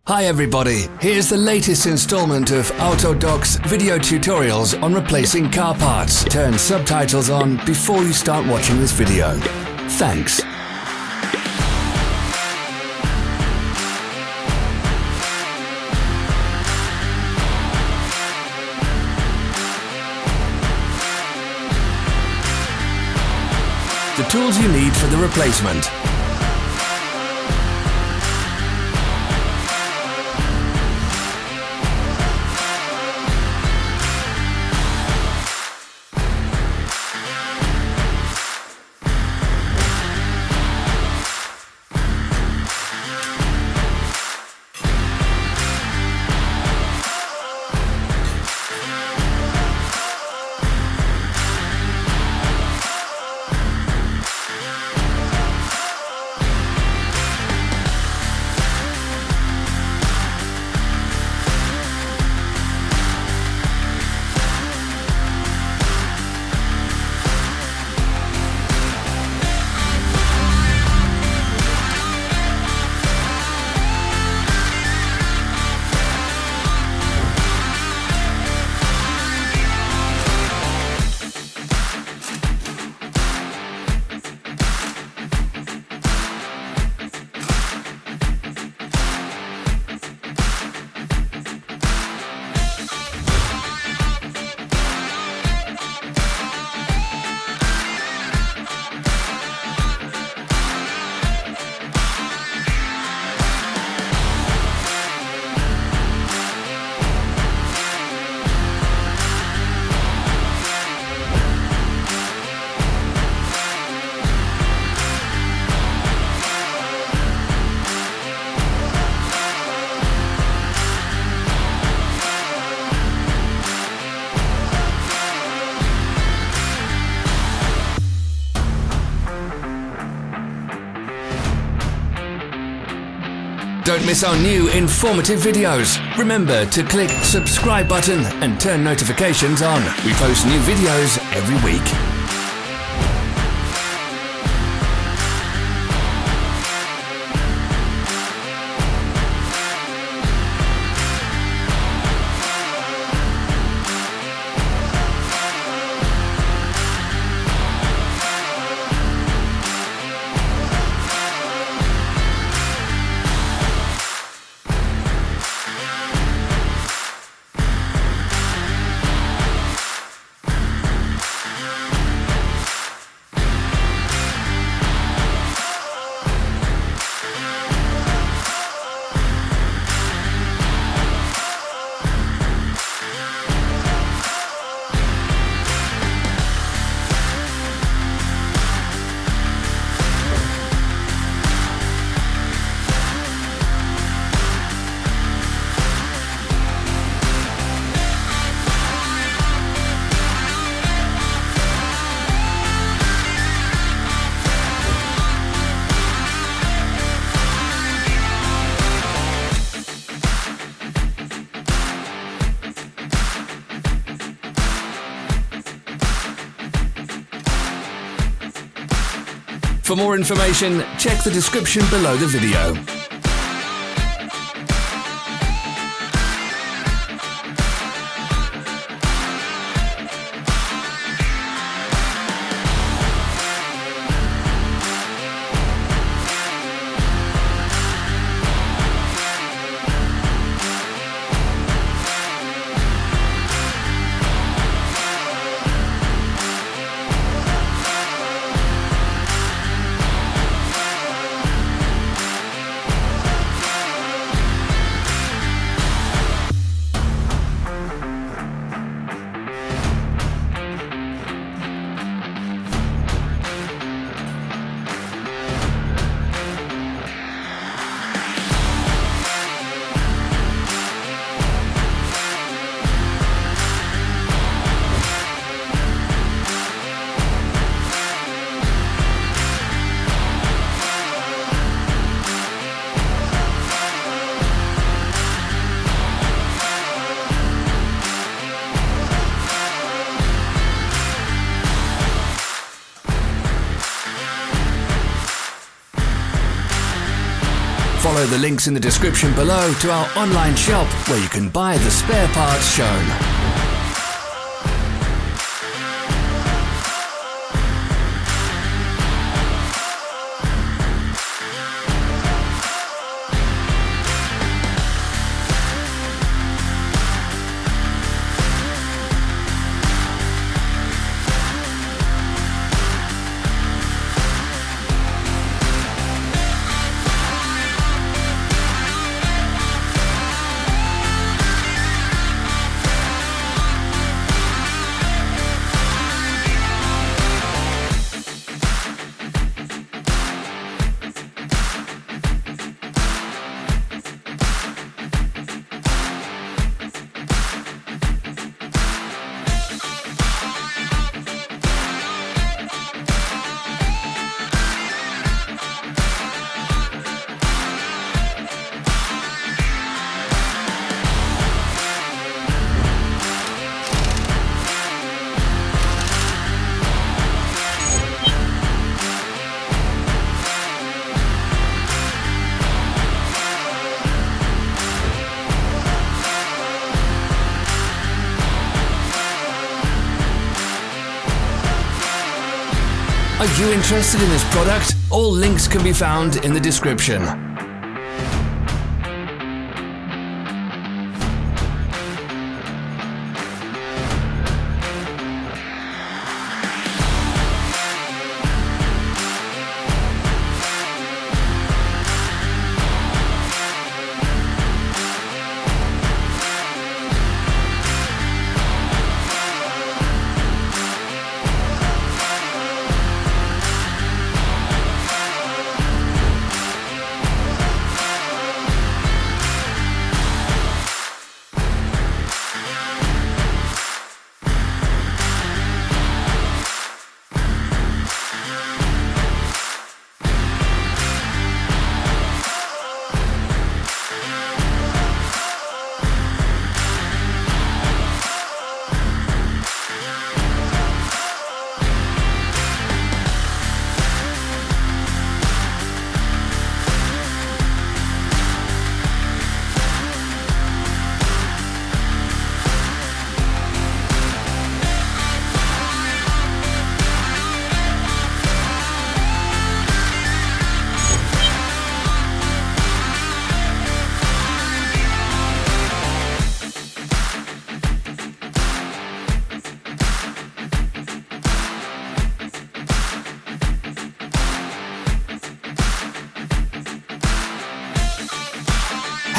Hi everybody, here's the latest installment of Autodoc's video tutorials on replacing car parts. Turn subtitles on before you start watching this video. Thanks. The tools you need for the replacement. Don't miss our new informative videos. Remember to click subscribe button and turn notifications on. We post new videos every week. For more information, check the description below the video. follow the links in the description below to our online shop where you can buy the spare parts shown. Are you interested in this product? All links can be found in the description.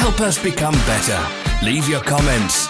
Help us become better. Leave your comments.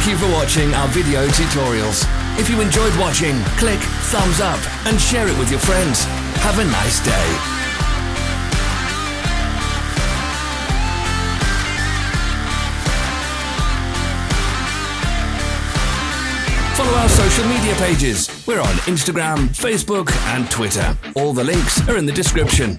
Thank you for watching our video tutorials. If you enjoyed watching, click thumbs up and share it with your friends. Have a nice day. follow our social media pages. We're on Instagram, Facebook and Twitter. All the links are in the description.